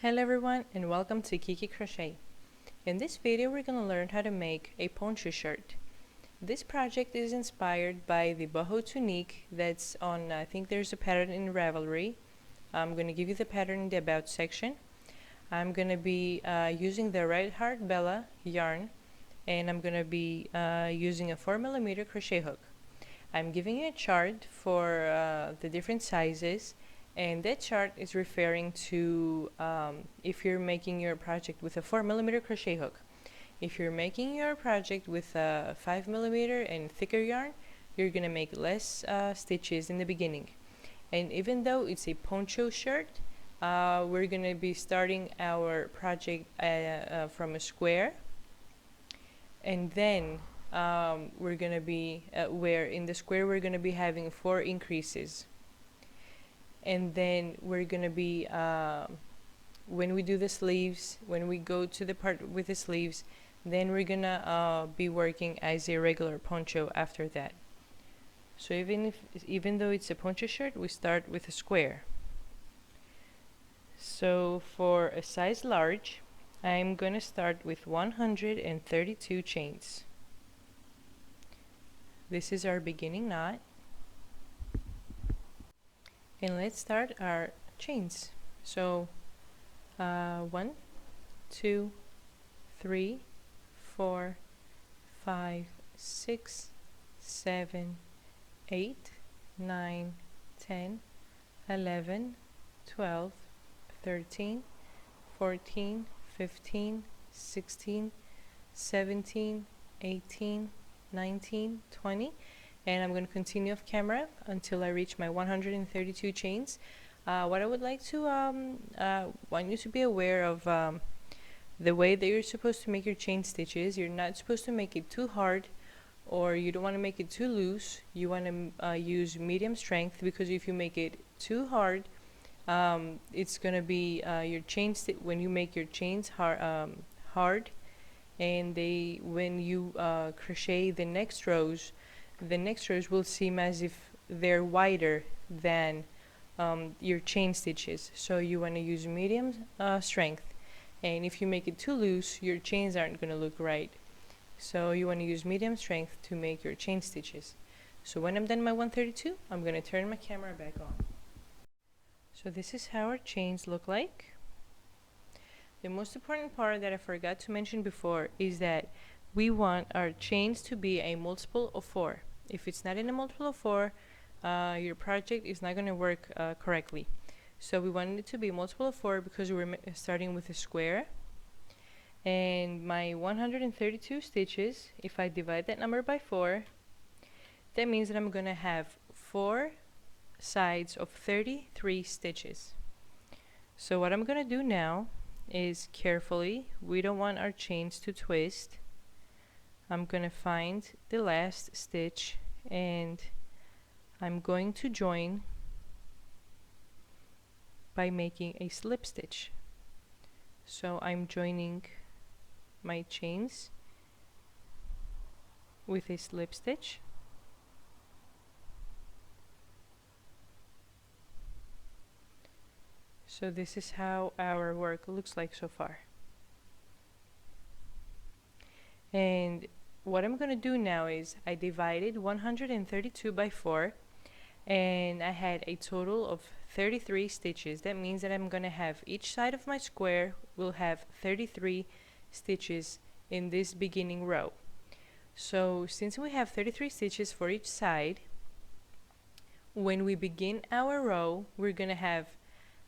Hello everyone and welcome to Kiki Crochet. In this video we're going to learn how to make a poncho shirt. This project is inspired by the Boho Tunic that's on, I think there's a pattern in Ravelry. I'm going to give you the pattern in the about section. I'm going to be using the Red Heart Bella yarn, and I'm going to be using a 4mm crochet hook. I'm giving you a chart for the different sizes, and that chart is referring to if you're making your project with a 4mm crochet hook. If you're making your project with a 5mm and thicker yarn, you're gonna make less stitches in the beginning. And even though it's a poncho shirt, we're gonna be starting our project from a square, and then we're gonna be where in the square we're gonna be having 4 increases. And then we're gonna be when we do the sleeves, when we go to the part with the sleeves, then we're gonna be working as a regular poncho after that. So even though it's a poncho shirt, we start with a square. So for a size large, I'm gonna start with 132 chains. This is our beginning knot. And let's start our chains. So 1, 2, 3, 4, 5, 6, 7, 8, 9, 10, 11, 12, 13, 14, 15, 16, 17, 18, 19, 20. And I'm going to continue off camera until I reach my 132 chains. What I would like to want you to be aware of the way that you're supposed to make your chain stitches. You're not supposed to make it too hard, or you don't want to make it too loose. You want to use medium strength, because if you make it too hard, it's going to be your chain when you make your chains hard, and when you crochet the next rows will seem as if they're wider than your chain stitches. So you want to use medium strength, and if you make it too loose, your chains aren't going to look right. So you want to use medium strength to make your chain stitches. So when I'm done my 132, I'm going to turn my camera back on. So this is how our chains look like. The most important part that I forgot to mention before is that we want our chains to be a multiple of 4. If it's not in a multiple of 4, your project is not going to work correctly. So we want it to be a multiple of 4 because we're starting with a square. And my 132 stitches, if I divide that number by 4, that means that I'm going to have 4 sides of 33 stitches. So what I'm going to do now is carefully, we don't want our chains to twist. I'm going to find the last stitch, and I'm going to join by making a slip stitch. So I'm joining my chains with a slip stitch. So this is how our work looks like so far. And what I'm going to do now is I divided 132 by 4, and I had a total of 33 stitches. That means that I'm going to have each side of my square will have 33 stitches in this beginning row. So since we have 33 stitches for each side, when we begin our row, we're going to have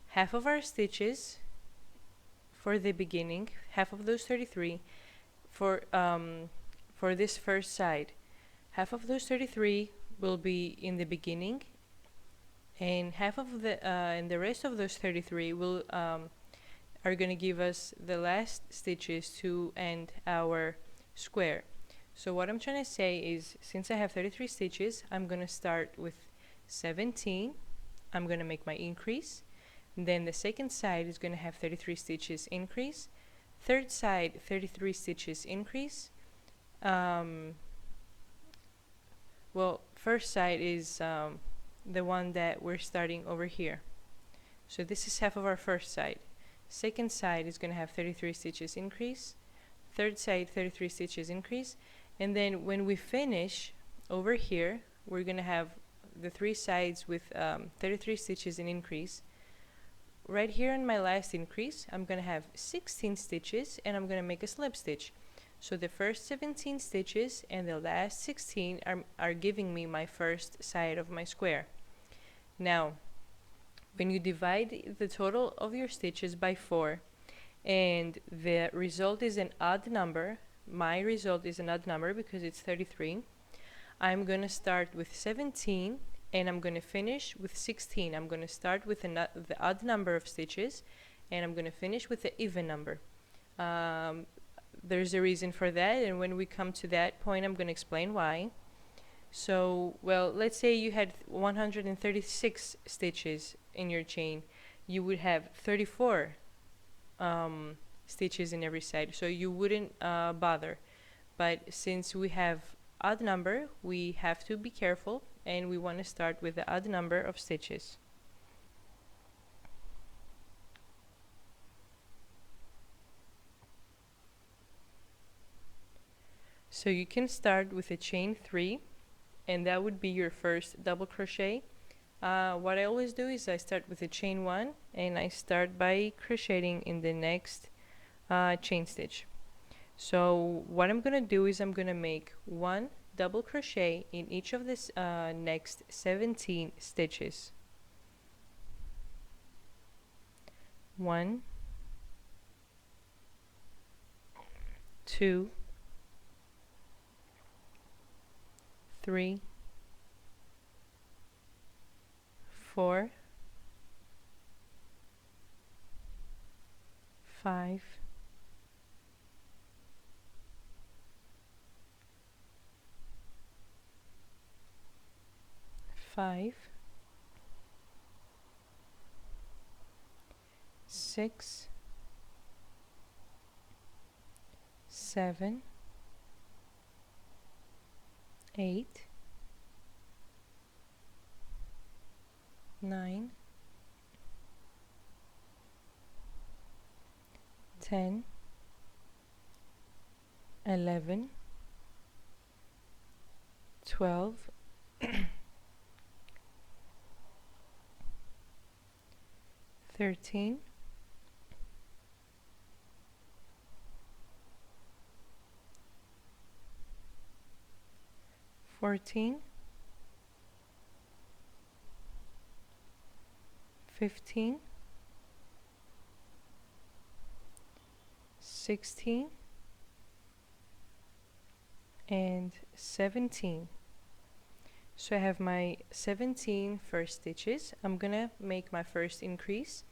half of our stitches for the beginning, half of those 33 for this first side. Half of those 33 will be in the beginning, and half of and the rest of those 33 will are going to give us the last stitches to end our square. So what I'm trying to say is, since I have 33 stitches, I'm going to start with 17. I'm going to make my increase. Then the second side is going to have 33 stitches increase. Third side, 33 stitches increase. Well, first side is the one that we're starting over here. So this is half of our first side. second side is going to have 33 stitches increase, third side 33 stitches increase, and then when we finish over here we're going to have the three sides with 33 stitches in increase. Right here in my last increase I'm going to have 16 stitches and I'm going to make a slip stitch. So the first 17 stitches and the last 16 are giving me my first side of my square. Now when you divide the total of your stitches by 4 and the result is an odd number, my result is an odd number because it's 33, I'm going to start with 17 and I'm going to finish with 16. I'm going to start with the odd number of stitches and I'm going to finish with the even number. There's a reason for that, and when we come to that point I'm going to explain why. So, well, let's say you had 136 stitches in your chain. You would have 34 stitches in every side, so you wouldn't bother. But since we have odd number, we have to be careful and we want to start with the odd number of stitches. So you can start with a chain 3 and that would be your first double crochet. What I always do is I start with a chain 1 and I start by crocheting in the next chain stitch. So what I'm gonna do is I'm gonna make 1 double crochet in each of this next 17 stitches. 1, 2, 3, 4, 5, 6, 7, 8, 9, 10, 11, 12, 13, 14, 15, 16, and 17. So I have my 17 first stitches. I'm gonna make my first increase.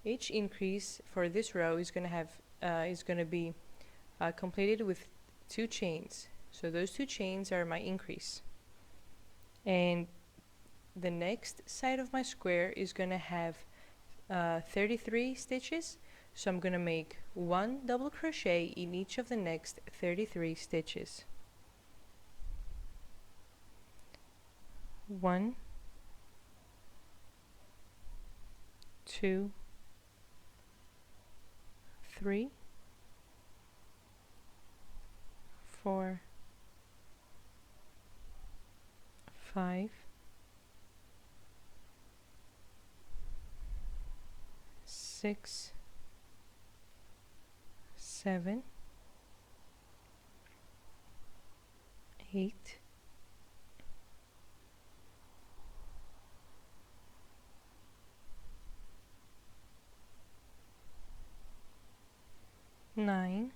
Each increase for this row is gonna be completed with 2 chains. So those 2 chains are my increase. And the next side of my square is gonna have 33 stitches. So I'm gonna make 1 double crochet in each of the next 33 stitches. 1, 2, 3, 4, 5, 6, 7, 8, 9,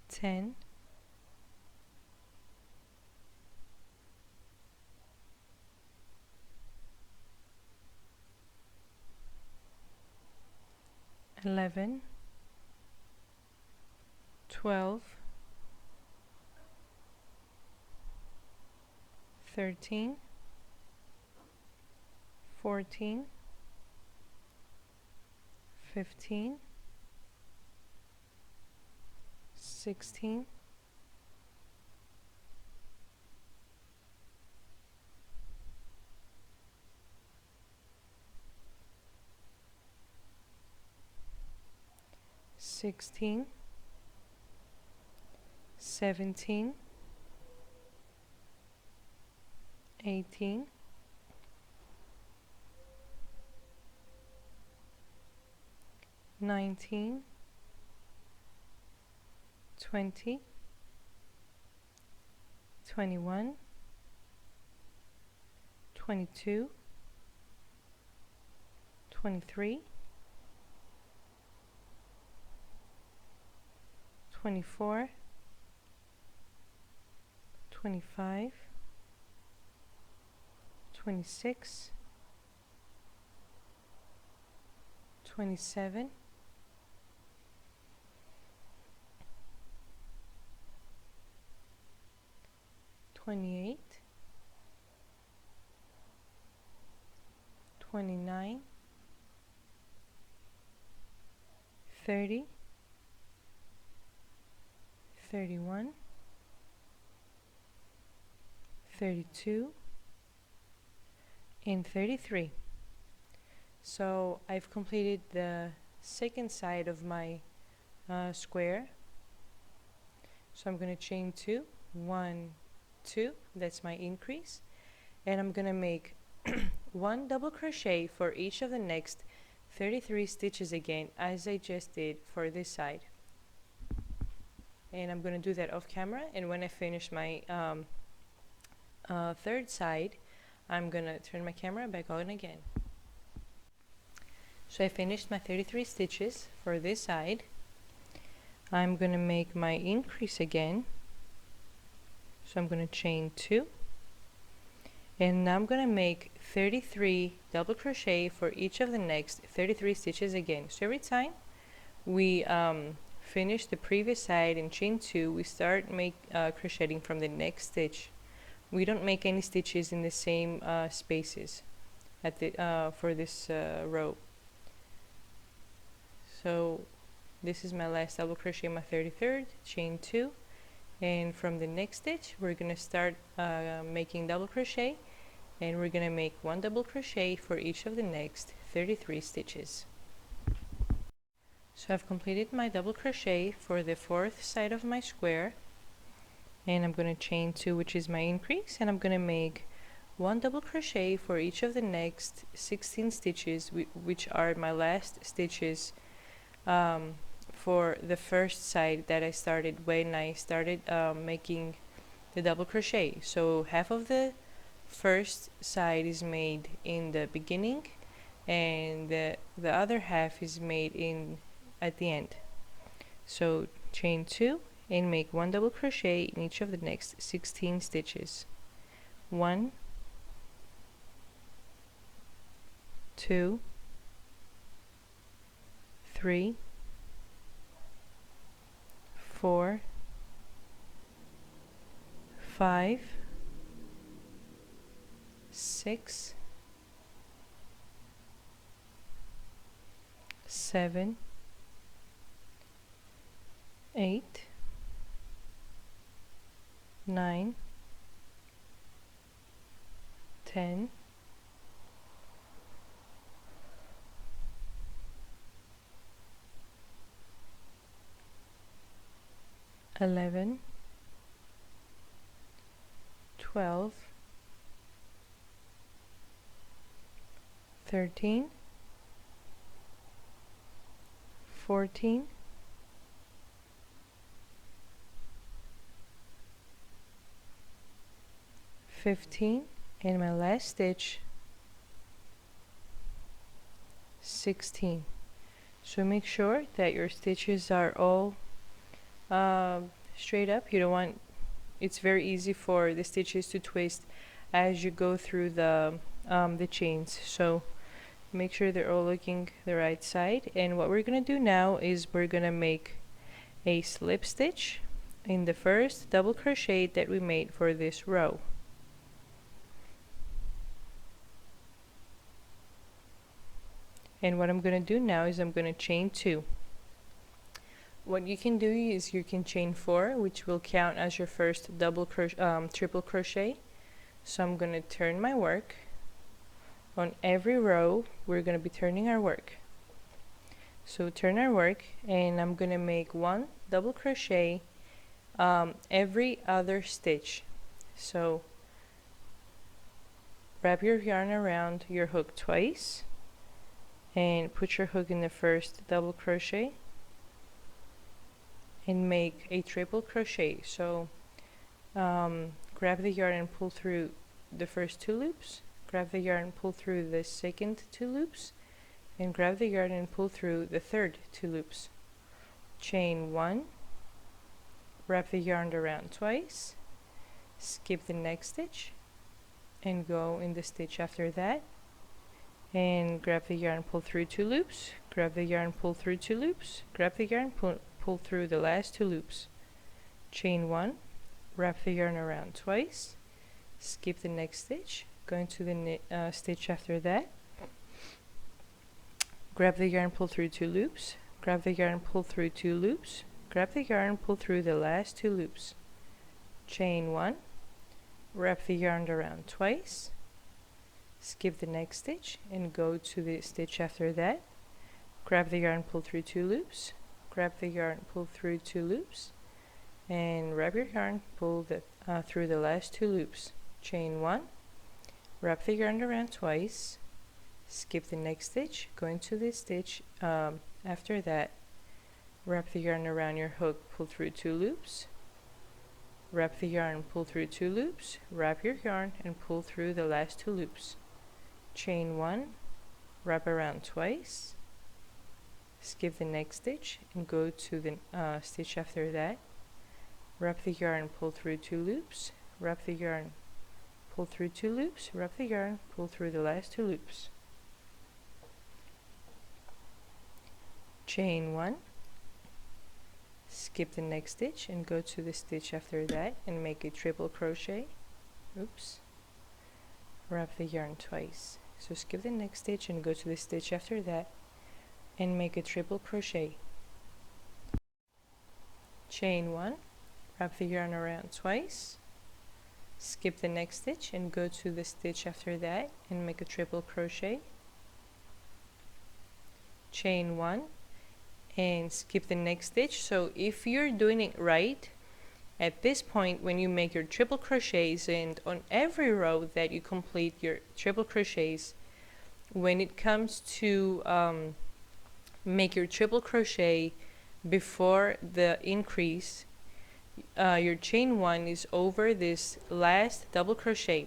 10, 11, 12, 13, 14, 15, 16, 17, 16, 17, 18, 19, 20, 21, 22, 23, 24, 25, 26, 27, 28, 29, 30, 31, 32, and 33. So I've completed the second side of my square. So I'm going to chain 2, 1, 2, that's my increase, and I'm going to make one double crochet for each of the next 33 stitches again, as I just did for this side. And I'm going to do that off camera, and when I finish my third side, I'm going to turn my camera back on again. So I finished my 33 stitches for this side. I'm going to make my increase again. So I'm going to chain 2, and now I'm going to make 33 double crochet for each of the next 33 stitches again. So every time we finish the previous side and chain 2, we start crocheting from the next stitch. We don't make any stitches in the same spaces at the for this row. So this is my last double crochet, my 33rd, chain 2, and from the next stitch we're going to start making double crochet, and we're going to make one double crochet for each of the next 33 stitches. So I've completed my double crochet for the fourth side of my square, and I'm going to chain 2, which is my increase, and I'm going to make one double crochet for each of the next 16 stitches, which are my last stitches for the first side that I started when I started making the double crochet. So half of the first side is made in the beginning, and the other half is made at the end. So chain 2 and make one double crochet in each of the next 16 stitches. 1, 2, 3, 4, 5, 6, 7, 8, 9, 10, 11, 12, 13, 14, 15, and my last stitch 16. So make sure that your stitches are all straight up. You don't want, it's very easy for the stitches to twist as you go through the chains. So make sure they're all looking the right side. And what we're gonna do now is we're gonna make a slip stitch in the first double crochet that we made for this row. And what I'm gonna do now is I'm gonna chain 2. What you can do is you can chain 4, which will count as your first triple crochet. So I'm going to turn my work. On every row we're going to be turning our work. So turn our work, and I'm gonna make 1 double crochet every other stitch. So wrap your yarn around your hook twice and put your hook in the first double crochet and make a triple crochet. So grab the yarn and pull through the first 2 loops, grab the yarn and pull through the second 2 loops, and grab the yarn and pull through the third 2 loops. Chain 1, wrap the yarn around twice, skip the next stitch and go in the stitch after that, and grab the yarn, pull through 2 loops, grab the yarn, pull through 2 loops, grab the yarn, pull through the last 2 loops. Chain 1, wrap the yarn around twice, skip the next stitch, go into the stitch after that, grab the yarn, pull through 2 loops, grab the yarn, pull through 2 loops, grab the yarn, pull through the last 2 loops. Chain 1, wrap the yarn around twice, skip the next stitch and go to the stitch after that, grab the yarn, pull through 2 loops, grab the yarn, pull through 2 loops, and wrap your yarn, pull through the last 2 loops. Chain 1, wrap the yarn around twice, skip the next stitch, go into the stitch after that, wrap the yarn around your hook, pull through 2 loops, wrap the yarn, pull through 2 loops, wrap your yarn and pull through the last 2 loops. Chain 1, wrap around twice, skip the next stitch and go to the stitch after that, wrap the yarn, pull through 2 loops, wrap the yarn, pull through 2 loops, wrap the yarn, pull through the last 2 loops. Chain 1, skip the next stitch and go to the stitch after that and make a triple crochet. Oops. Wrap the yarn twice. So skip the next stitch and go to the stitch after that and make a triple crochet. Chain 1, wrap the yarn around twice, skip the next stitch and go to the stitch after that and make a triple crochet. Chain 1 and skip the next stitch. So if you're doing it right, at this point when you make your triple crochets, and on every row that you complete your triple crochets, when it comes to make your triple crochet before the increase, your chain 1 is over this last double crochet.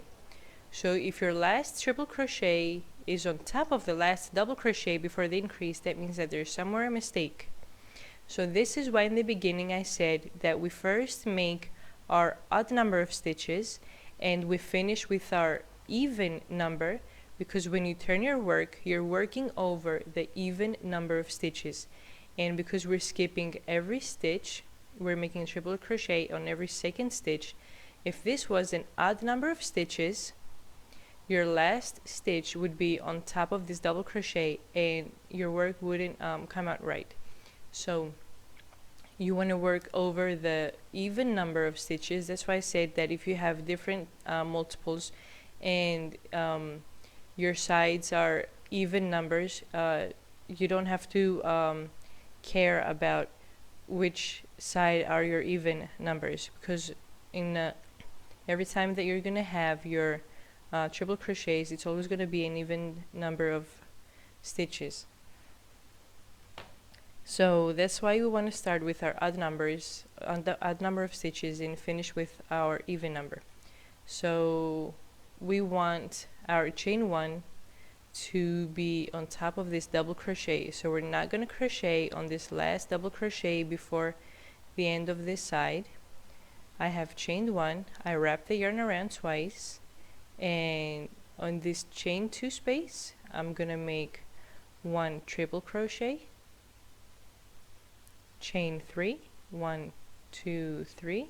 So if your last triple crochet is on top of the last double crochet before the increase, that means that there's somewhere a mistake. So this is why in the beginning I said that we first make our odd number of stitches and we finish with our even number, because when you turn your work, you're working over the even number of stitches. And because we're skipping every stitch, we're making a triple crochet on every second stitch. If this was an odd number of stitches, your last stitch would be on top of this double crochet and your work wouldn't come out right. So you want to work over the even number of stitches. That's why I said that if you have different multiples and your sides are even numbers, you don't have to care about which side are your even numbers, because in every time that you're going to have your triple crochets, it's always going to be an even number of stitches. So that's why we want to start with our odd numbers, the odd number of stitches, and finish with our even number. So we want our chain 1 to be on top of this double crochet. So we're not going to crochet on this last double crochet before the end of this side. I have chained 1, I wrap the yarn around twice, and on this chain 2 space I'm gonna make 1 triple crochet, chain 3, 1, 2, 3,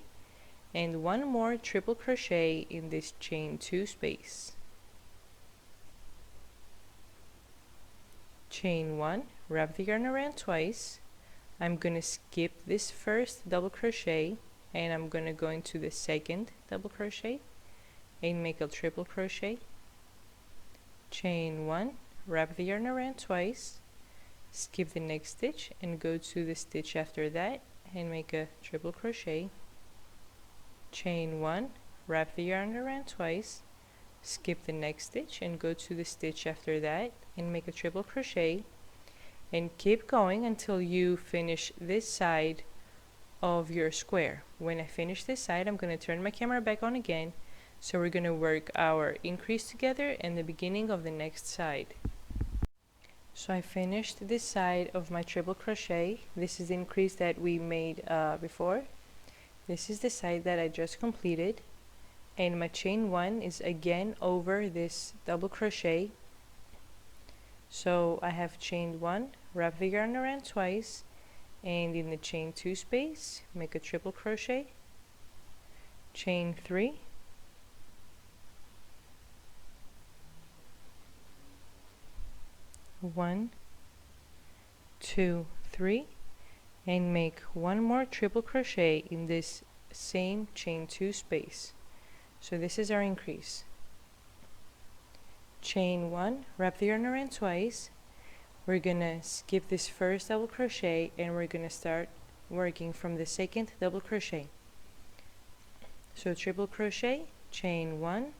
and 1 more triple crochet in this chain 2 space. Chain 1, wrap the yarn around twice. I'm gonna skip this first double crochet and I'm gonna go into the second double crochet and make a triple crochet. Chain 1, wrap the yarn around twice, skip the next stitch and go to the stitch after that and make a triple crochet, chain 1, wrap the yarn around twice, skip the next stitch and go to the stitch after that and make a triple crochet, and keep going until you finish this side of your square. When I finish this side, I'm going to turn my camera back on again, so we're going to work our increase together and the beginning of the next side. So I finished this side of my triple crochet. This is the increase that we made before. This is the side that I just completed, and my chain 1 is again over this double crochet. So I have chained 1, wrap the yarn around twice, and in the chain 2 space make a triple crochet, chain 3, one, 2, 3, and make one more triple crochet in this same chain 2 space. So this is our increase. Chain 1, wrap the yarn around twice. We're gonna skip this first double crochet and we're gonna start working from the second double crochet. So triple crochet, chain 1,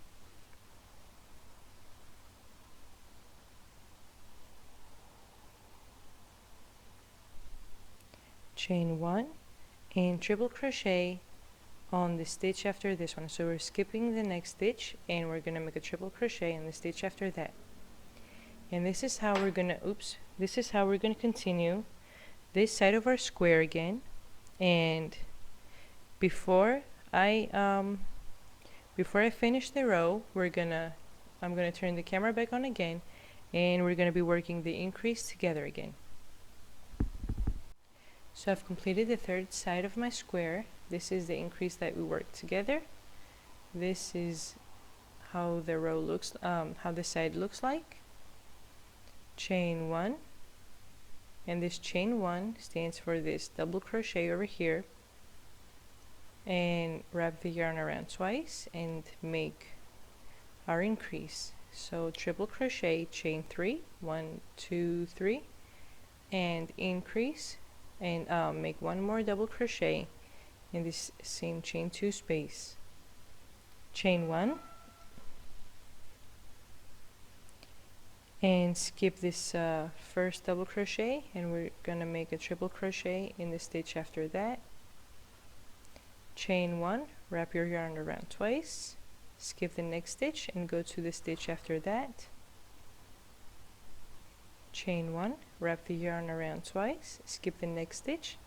chain 1, and triple crochet on the stitch after this one. So we're skipping the next stitch and we're gonna make a triple crochet in the stitch after that. And this is how we're gonna continue this side of our square again. And before I finish the row, I'm gonna turn the camera back on again, and we're gonna be working the increase together again. So I've completed the third side of my square. This is the increase that we worked together. This is how the row looks, how the side looks like. Chain 1, and this chain 1 stands for this double crochet over here, and wrap the yarn around twice and make our increase. So triple crochet, chain 3, 1, 2, 3, and increase, and make one more double crochet in this same chain 2 space. Chain 1, and skip this first double crochet, and we're gonna make a triple crochet in the stitch after that. Chain 1, wrap your yarn around twice, skip the next stitch and go to the stitch after that. Chain 1, wrap the yarn around twice, skip the next stitch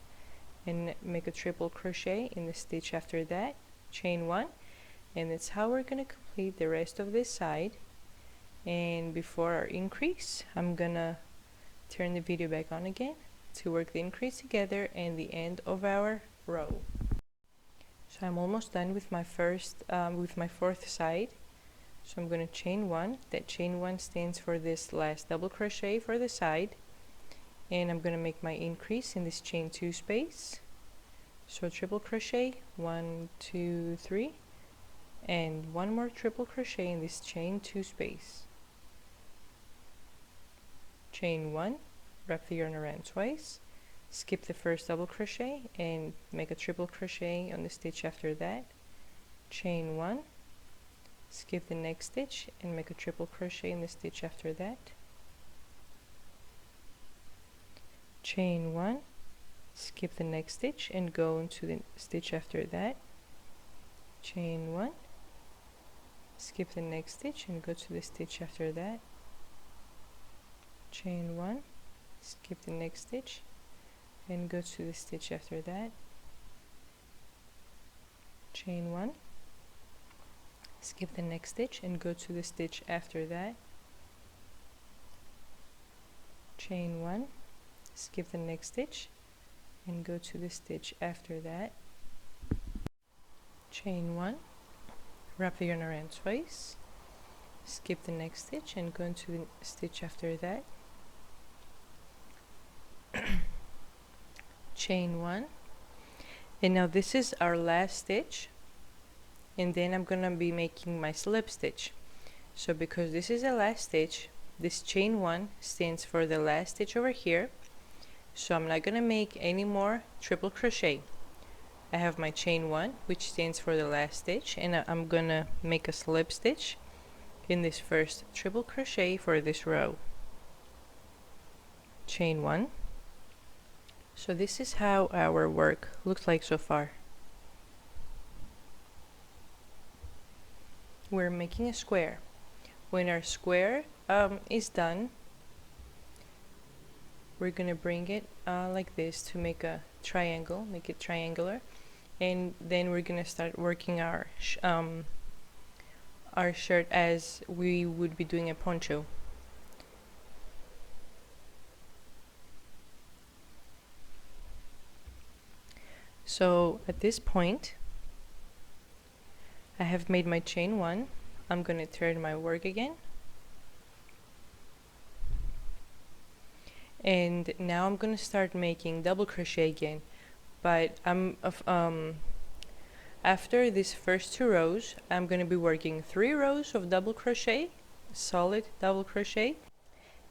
and make a triple crochet in the stitch after that. Chain 1, and that's how we're gonna complete the rest of this side. And before our increase, I'm gonna turn the video back on again to work the increase together and the end of our row. So I'm almost done with my fourth side. So I'm gonna chain 1. That chain 1 stands for this last double crochet for the side, and I'm gonna make my increase in this chain 2 space. So triple crochet, 1, 2, 3, and one more triple crochet in this chain 2 space. Chain 1, wrap the yarn around twice, skip the first double crochet and make a triple crochet on the stitch after that. Chain 1, skip the next stitch and make a triple crochet in the stitch after that. Chain 1, skip the next stitch and go into the stitch after that. Chain 1, skip the next stitch and go to the stitch after that. Chain 1, skip the next stitch and go to the stitch after that. Chain 1, skip the next stitch and go to the stitch after that. Chain 1, skip the next stitch and go to the stitch after that. Chain 1, wrap the yarn around twice, skip the next stitch and go into the stitch after that. Chain 1, and now this is our last stitch, and then I'm gonna be making my slip stitch. So because this is the last stitch, this chain 1 stands for the last stitch over here, so I'm not gonna make any more triple crochet. I have my chain 1, which stands for the last stitch, and I'm gonna make a slip stitch in this first triple crochet for this row. Chain 1. So this is how our work looks like so far. We're making a square. When our square is done, we're gonna bring it like this to make a triangle, make it triangular, and then we're gonna start working our shirt as we would be doing a poncho. So at this point, I have made my chain 1. I'm gonna turn my work again, and now I'm gonna start making double crochet again, but after these first 2 rows, I'm gonna be working 3 rows of double crochet, solid double crochet,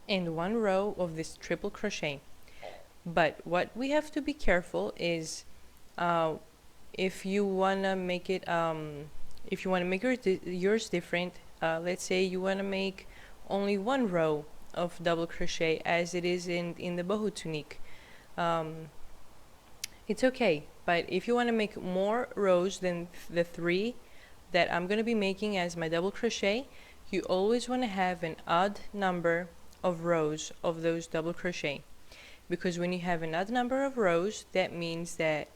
and 1 row of this triple crochet. But what we have to be careful is if you wanna make it yours different, let's say you wanna make only 1 row of double crochet as it is in the Boho Tunic, it's okay. But if you want to make more rows than the 3 that I'm going to be making as my double crochet, you always want to have an odd number of rows of those double crochet, because when you have an odd number of rows, that means that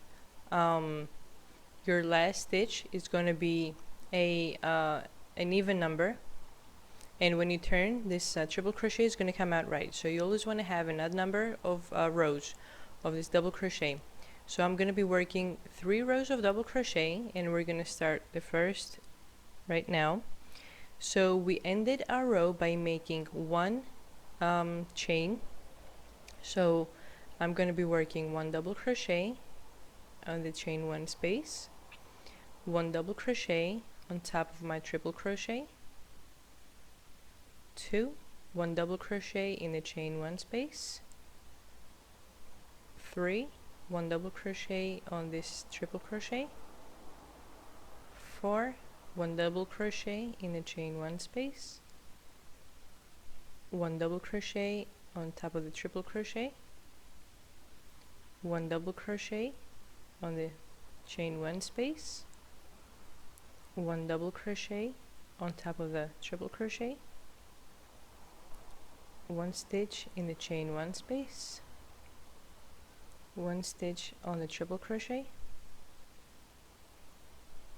your last stitch is going to be an even number, and when you turn, this triple crochet is going to come out right. So you always want to have an odd number of rows of this double crochet. So I'm going to be working 3 rows of double crochet, and we're going to start the first right now. So we ended our row by making 1 chain. So I'm going to be working 1 double crochet on the chain 1 space, 1 double crochet on top of my triple crochet, 2, 1 double crochet in the chain 1 space, 3, 1 double crochet on this triple crochet, 4, 1 double crochet in the chain 1 space, 1 double crochet on top of the triple crochet, 1 double crochet on the chain 1 space, 1 double crochet on top of the triple crochet, 1 stitch in the chain 1 space, 1 stitch on the triple crochet.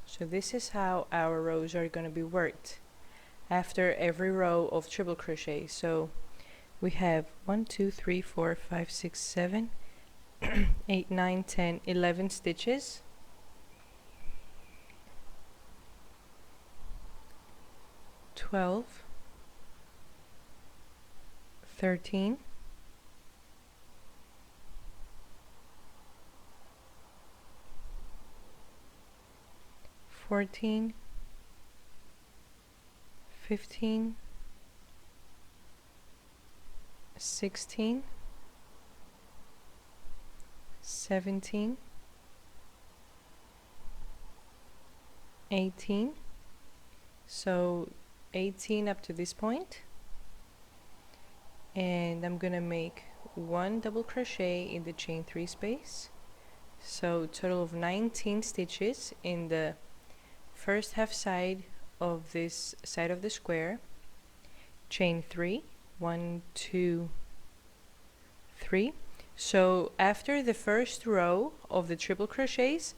So this is how our rows are going to be worked after every row of triple crochet. So we have 1, 2, 3, 4, 5, 6, 7, 8, 9, 10, 11 stitches. 12, 13, 14, 15, 16, 17, 18. So 18 up to this point, and I'm gonna make 1 double crochet in the chain 3 space, so total of 19 stitches in the first half side of this side of the square. Chain 3, 1, 2, 3. So after the first row of the triple crochets,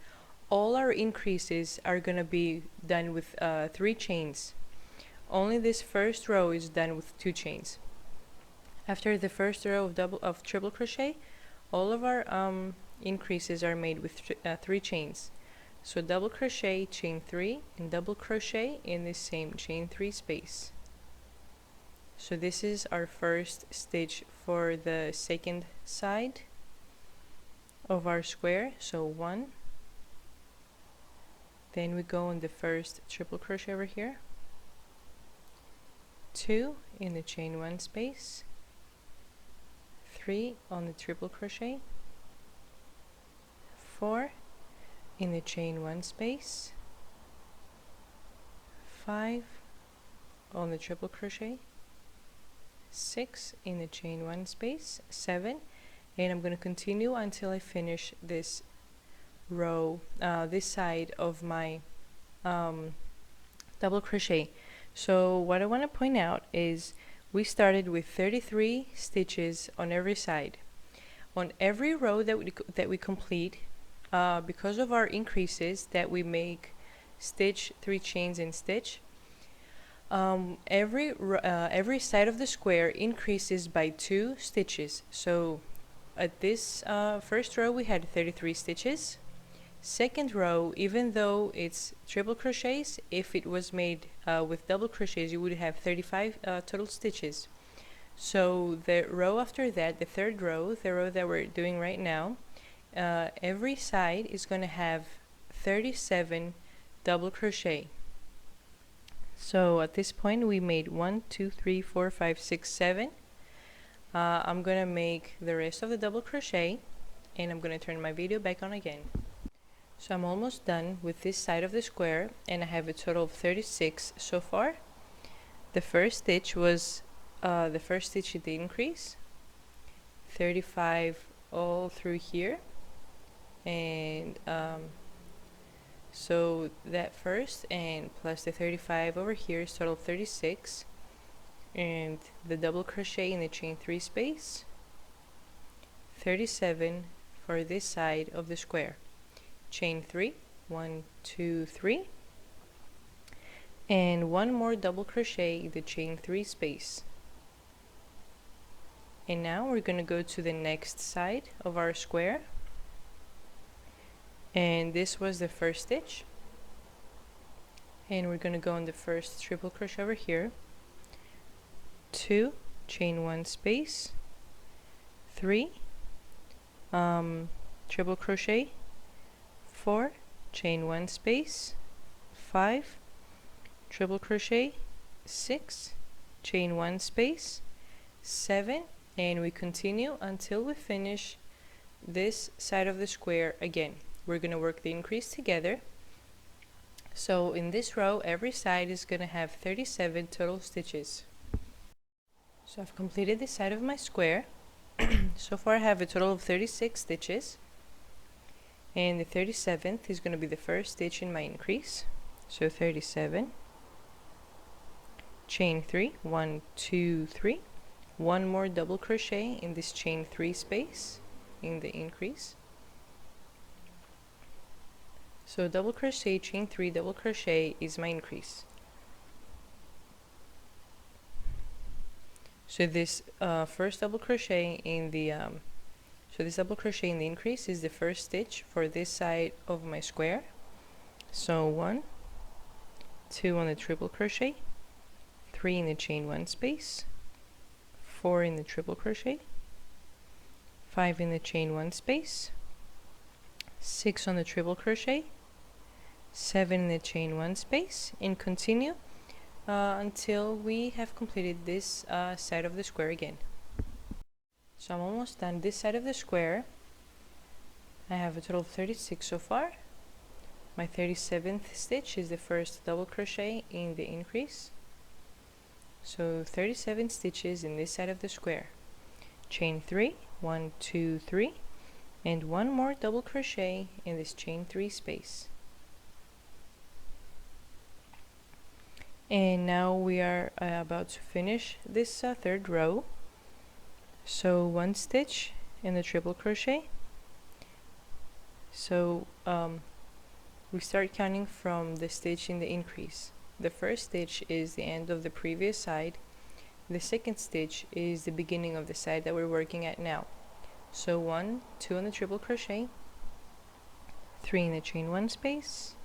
all our increases are gonna be done with 3 chains. Only this first row is done with 2 chains. After the first row of triple crochet, all of our increases are made with 3 chains. So double crochet, chain 3, and double crochet in the same chain 3 space. So this is our first stitch for the second side of our square. So 1, then we go on the first triple crochet over here, 2 in the chain 1 space, 3 on the triple crochet, 4 in the chain 1 space, 5 on the triple crochet, 6 in the chain 1 space, 7, and I'm going to continue until I finish this row, this side of my double crochet. So what I want to point out is we started with 33 stitches on every side. On every row that we complete, because of our increases that we make stitch, 3 chains and stitch, every side of the square increases by 2 stitches. So at this first row we had 33 stitches. Second row, even though it's triple crochets, if it was made with double crochets, you would have 35 total stitches. So the row after that, the third row, the row that we're doing right now, every side is going to have 37 double crochet. So at this point we made 1, 2, 3, 4, 5, 6, 7. I'm going to make the rest of the double crochet, and I'm going to turn my video back on again. So I'm almost done with this side of the square, and I have a total of 36 so far. The first stitch was the first stitch in the increase, 35 all through here, and so that first and plus the 35 over here is total 36, and the double crochet in the chain 3 space, 37 for this side of the square. Chain 3, 1, 2, 3, and one more double crochet in the chain 3 space. And now we're going to go to the next side of our square, and this was the first stitch, and we're going to go on the first triple crochet over here, 2, chain 1 space, 3, triple crochet, 4, chain 1 space, 5, triple crochet, 6, chain 1 space, 7, and we continue until we finish this side of the square again. We're going to work the increase together. So in this row, every side is going to have 37 total stitches. So I've completed this side of my square. So far I have a total of 36 stitches, and the 37th is going to be the first stitch in my increase. So 37, chain 3, 1, 2, 3, one more double crochet in this chain 3 space in the increase. So double crochet, chain 3, double crochet is my increase. So this first double crochet in the this double crochet in the increase is the first stitch for this side of my square. So 1, 2 on the triple crochet, 3 in the chain 1 space, 4 in the triple crochet, 5 in the chain 1 space, 6 on the triple crochet, 7 in the chain 1 space, and continue until we have completed this side of the square again. So I'm almost done this side of the square. I have a total of 36 so far. My 37th stitch is the first double crochet in the increase. So 37 stitches in this side of the square. Chain 3, 1, 2, 3, and one more double crochet in this chain 3 space. And now we are about to finish this third row. So 1 stitch in the triple crochet. So we start counting from the stitch in the increase. The first stitch is the end of the previous side. The second stitch is the beginning of the side that we're working at now. So 1, 2 in the triple crochet, 3 in the chain 1 space,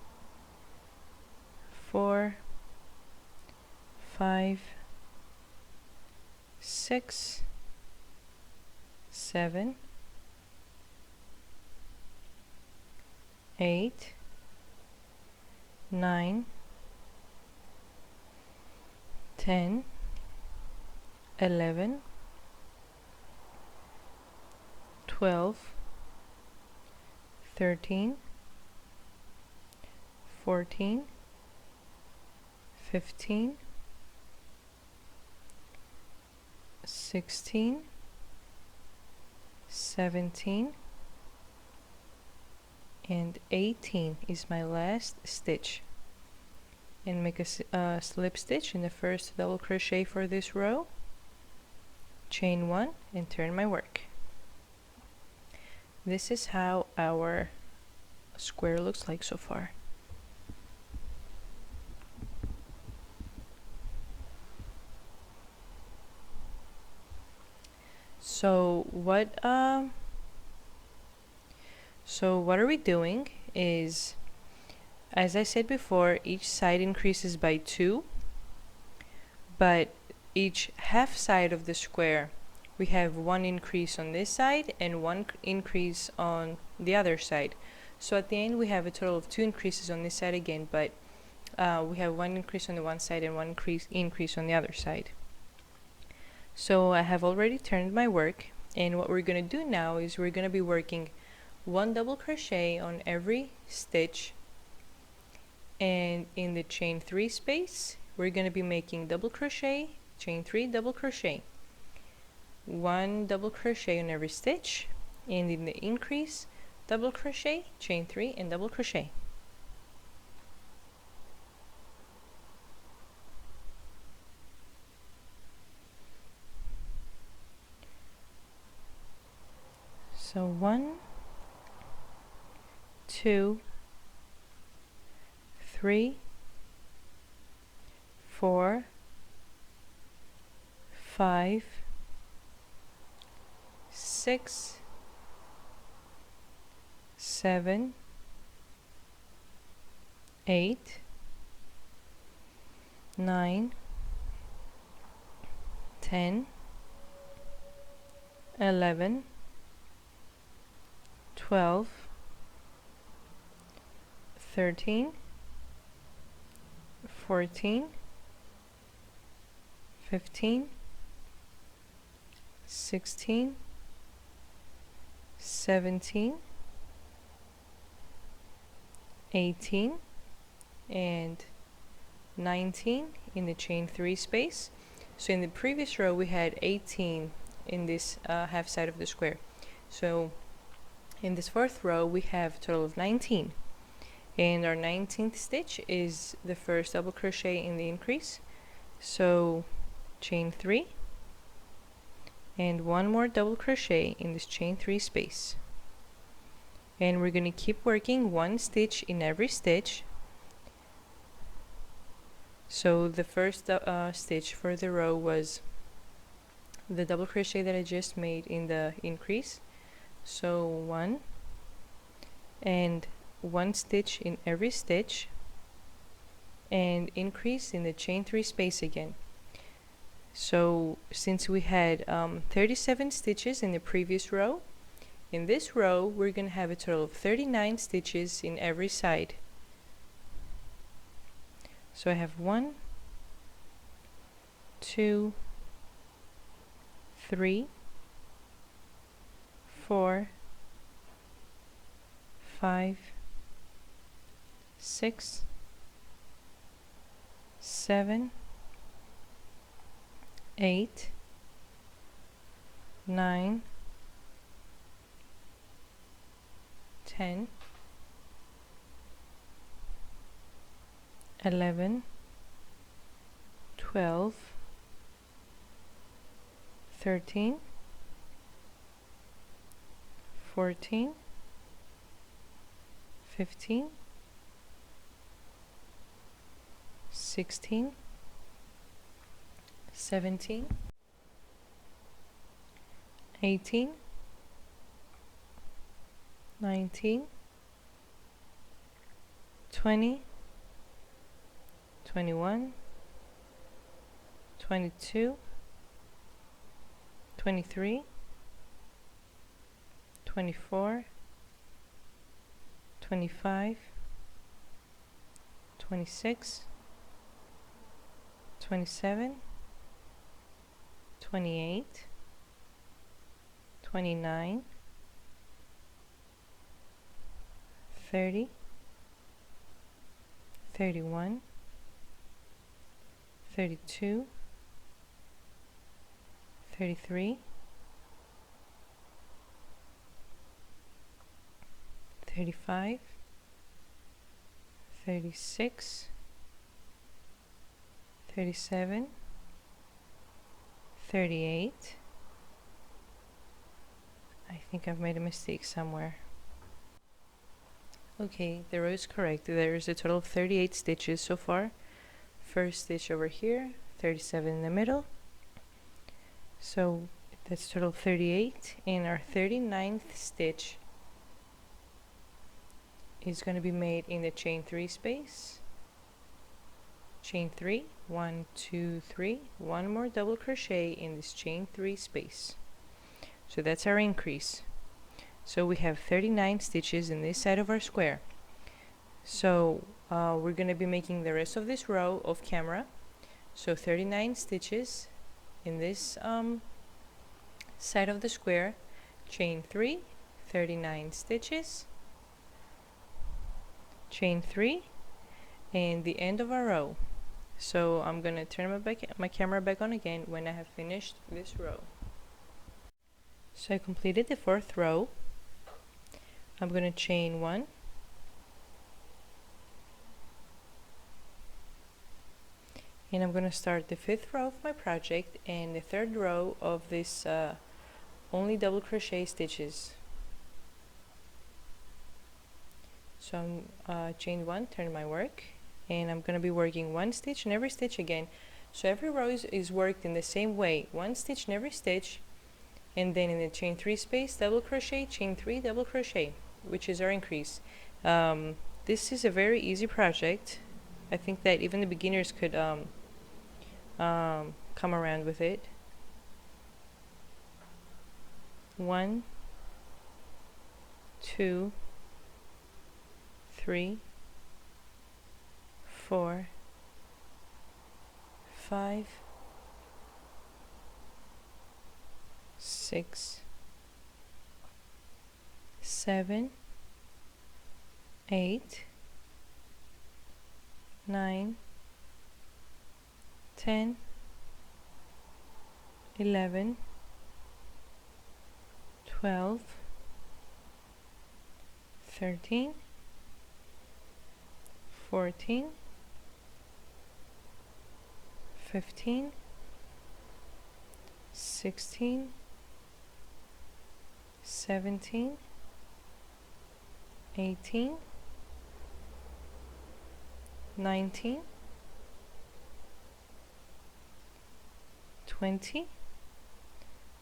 4, 5, 6, 7, 8, 9, 10, 11, 12, 13, 14, 15, 16, 17, and 18 is my last stitch. And make a slip stitch in the first double crochet for this row, chain 1, and turn my work. This is how our square looks like so far. So what are we doing is, as I said before, each side increases by 2, but each half side of the square we have 1 increase on this side and 1 increase on the other side. So at the end we have a total of 2 increases on this side again, but we have 1 increase on the one side and 1 increase on the other side. So I have already turned my work, and what we're going to do now is we're going to be working 1 double crochet on every stitch, and in the chain 3 space we're going to be making double crochet, chain 3, double crochet, 1 double crochet on every stitch, and in the increase double crochet, chain 3, and double crochet. So 1, 2, 3, 4, 5, 6, 7, 8, 9, 10, 11, 12, 13, 14, 15, 16, 17, 18, and 19 in the chain 3 space. So in the previous row we had 18 in this half side of the square. So in this 4th row we have a total of 19, and our 19th stitch is the first double crochet in the increase. So chain 3 and 1 more double crochet in this chain 3 space, and we're going to keep working 1 stitch in every stitch. So the first stitch for the row was the double crochet that I just made in the increase. So 1 and 1 stitch in every stitch, and increase in the chain 3 space again. So since we had 37 stitches in the previous row, in this row we're going to have a total of 39 stitches in every side. So I have 1, 2, 3, 4, 5, 6, 7, 8, 9, 10, 11, 12, 13, 14, 15, 16, 17, 18, 19, 20, 21, 22, 23, 24, 25, 26, 27, 28, 29, 30, 31, 32, 33, 35, 36, 37, 38. I think I've made a mistake somewhere. Okay, the row is correct. There's a total of 38 stitches so far. First stitch over here, 37 in the middle. So that's total 38, and our 39th stitch is going to be made in the chain 3 space. Chain 3, 1, 2, 3, one more double crochet in this chain 3 space. So that's our increase. So we have 39 stitches in this side of our square. So we're going to be making the rest of this row off camera. So 39 stitches in this side of the square, chain 3, 39 stitches, chain 3, and the end of our row. So I'm going to turn my camera back on again when I have finished this row. So I completed the 4th row. I'm going to chain 1, and I'm going to start the 5th row of my project and the 3rd row of this only double crochet stitches. So I'm chain 1, turn my work, and I'm going to be working 1 stitch in every stitch again. So every row is worked in the same way, 1 stitch in every stitch, and then in the chain 3 space, double crochet, chain 3, double crochet, which is our increase. This is a very easy project. I think that even the beginners could come around with it. 1, 2, 3, 4, 5, 6, 7, 8, 9, 10, 11, 12, 13, 14, 15, 16, 17, 18, 19, 20,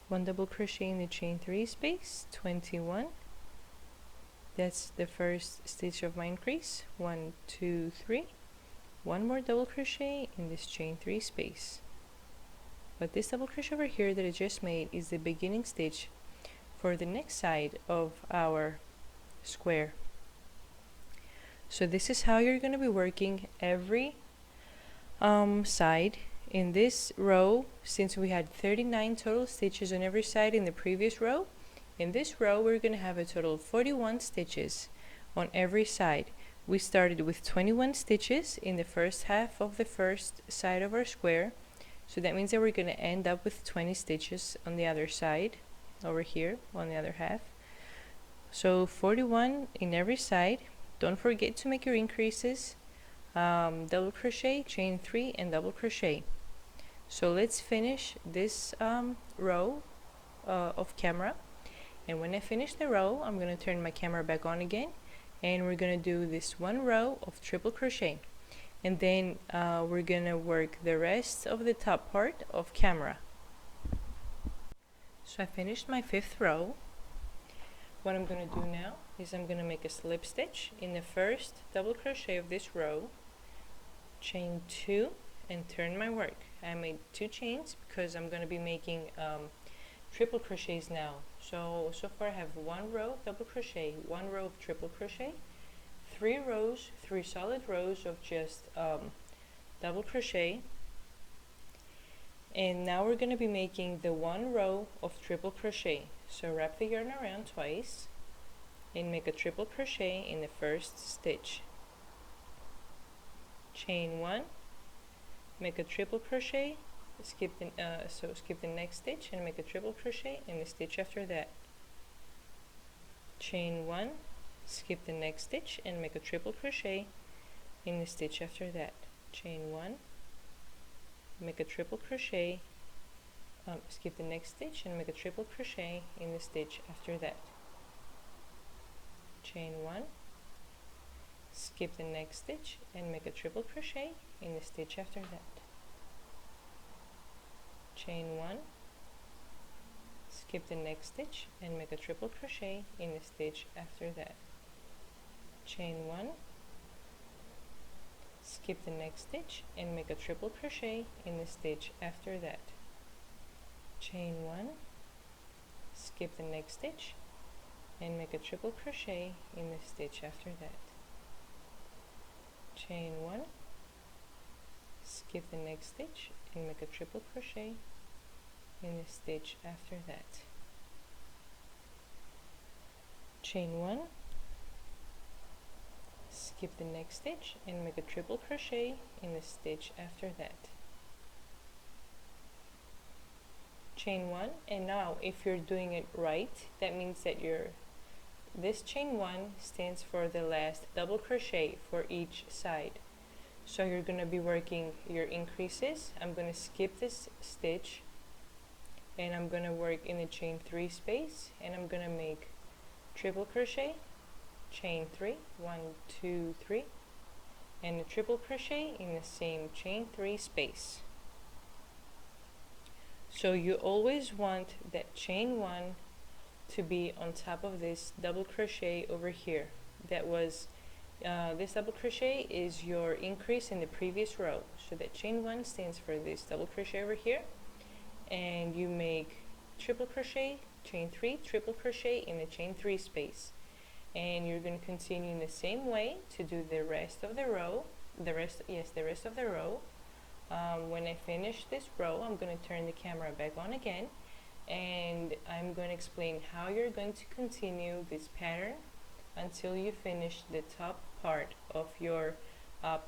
1 double crochet in the chain 3 space, 21. That's the first stitch of my increase. 1, 2, 3. 1 more double crochet in this chain 3 space. But this double crochet over here that I just made is the beginning stitch for the next side of our square. So this is how you're going to be working every side in this row. Since we had 39 total stitches on every side in the previous row, in this row we're going to have a total of 41 stitches on every side. We started with 21 stitches in the first half of the first side of our square, so that means that we're going to end up with 20 stitches on the other side over here on the other half. So 41 in every side. Don't forget to make your increases, double crochet, chain 3, and double crochet. So let's finish this row of camera, and when I finish the row I'm going to turn my camera back on again, and we're going to do this 1 row of triple crochet, and then we're going to work the rest of the top part of camera. So I finished my 5th row. What I'm going to do now is I'm going to make a slip stitch in the first double crochet of this row, chain 2, and turn my work. I made 2 chains because I'm going to be making triple crochets now. So far I have 1 row of double crochet, 1 row of triple crochet, 3 rows, 3 solid rows of just double crochet, And now we're going to be making the one row of triple crochet. So wrap the yarn around twice and make a triple crochet in the first stitch. Chain one, make a triple crochet, skip the next stitch and make a triple crochet in the stitch after that. Chain one, skip the next stitch and make a triple crochet in the stitch after that. Chain one, make a triple crochet, skip the next stitch and make a triple crochet in the stitch after that. Chain one, skip the next stitch and make a triple crochet in the stitch after that. Chain one, skip the next stitch and make a triple crochet in the stitch after that. Chain one, skip the next stitch and make a triple crochet in the stitch after that. Chain one, skip the next stitch and make a triple crochet in the stitch after that. Chain one, skip the next stitch and make a triple crochet in the stitch after that. Chain one, skip the next stitch and make a triple crochet in the stitch after that. Chain one, and now if you're doing it right, that means that this chain one stands for the last double crochet for each side. So you're going to be working your increases. I'm going to skip this stitch and I'm going to work in the chain 3 space, and I'm going to make triple crochet, chain 3, 1, 2, 3, and a triple crochet in the same chain 3 space. So you always want that chain 1 to be on top of this double crochet over here. That was this double crochet is your increase in the previous row. So that chain 1 stands for this double crochet over here, and you make triple crochet, chain 3, triple crochet in the chain 3 space. And you're going to continue in the same way to do the rest of the row. The rest of the row. When I finish this row, I'm going to turn the camera back on again, and I'm going to explain how you're going to continue this pattern until you finish the top part of your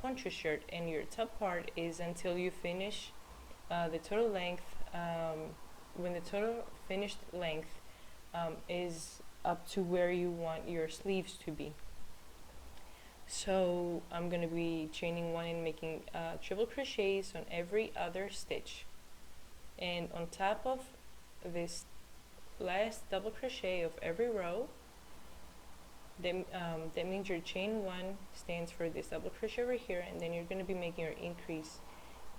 poncho shirt. And your top part is until you finish the total length, when the total finished length is up to where you want your sleeves to be. So I'm going to be chaining 1 and making triple crochets on every other stitch, and on top of this last double crochet of every row, that means your chain 1 stands for this double crochet over here, and then you're going to be making your increase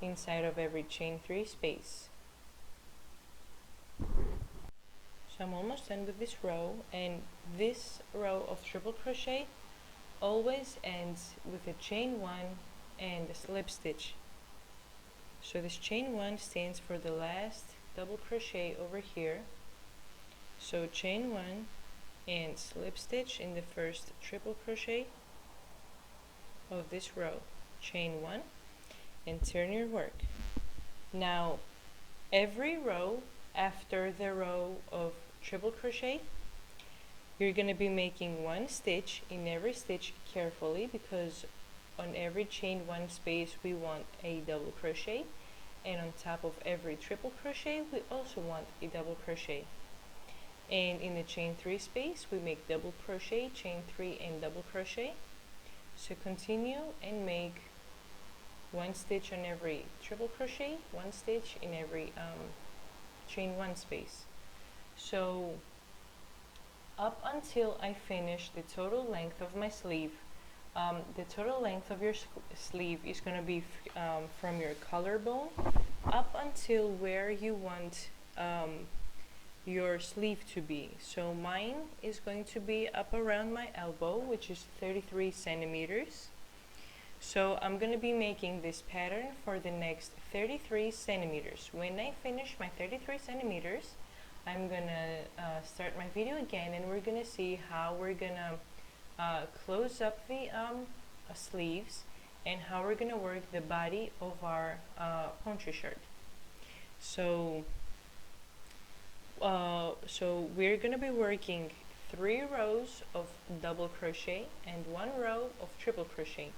inside of every chain 3 space. So I'm almost done with this row, and this row of triple crochet always ends with a chain 1 and a slip stitch. So this chain 1 stands for the last double crochet over here. So chain 1 and slip stitch in the first triple crochet of this row. Chain 1 and turn your work. Now every row after the row of triple crochet, you're going to be making 1 stitch in every stitch carefully, because on every chain 1 space we want a double crochet, and on top of every triple crochet we also want a double crochet. And in the chain 3 space we make double crochet, chain 3 and double crochet. So continue and make 1 stitch on every triple crochet, 1 stitch in every chain 1 space. So up until I finish the total length of my sleeve, the total length of your sleeve is going to be from your collarbone up until where you want your sleeve to be. So mine is going to be up around my elbow, which is 33 centimeters. So I'm going to be making this pattern for the next 33 centimeters. When I finish my 33 centimeters, I'm going to start my video again, and we're going to see how we're going to close up the sleeves and how we're going to work the body of our poncho shirt. So we're gonna be working 3 rows of double crochet and 1 row of triple crochet.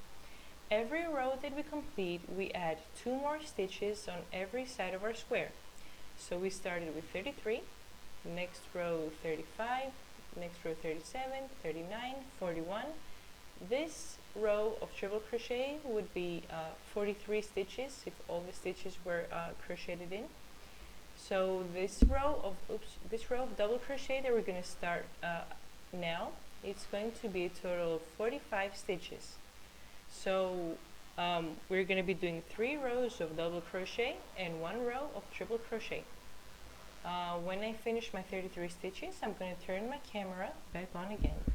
Every row that we complete, we add 2 more stitches on every side of our square. So we started with 33, next row 35, next row 37, 39, 41. This row of triple crochet would be 43 stitches if all the stitches were crocheted in. So this row of double crochet that we're going to start now, it's going to be a total of 45 stitches. So we're going to be doing 3 rows of double crochet and 1 row of triple crochet. When I finish my 33 stitches, I'm going to turn my camera back on again.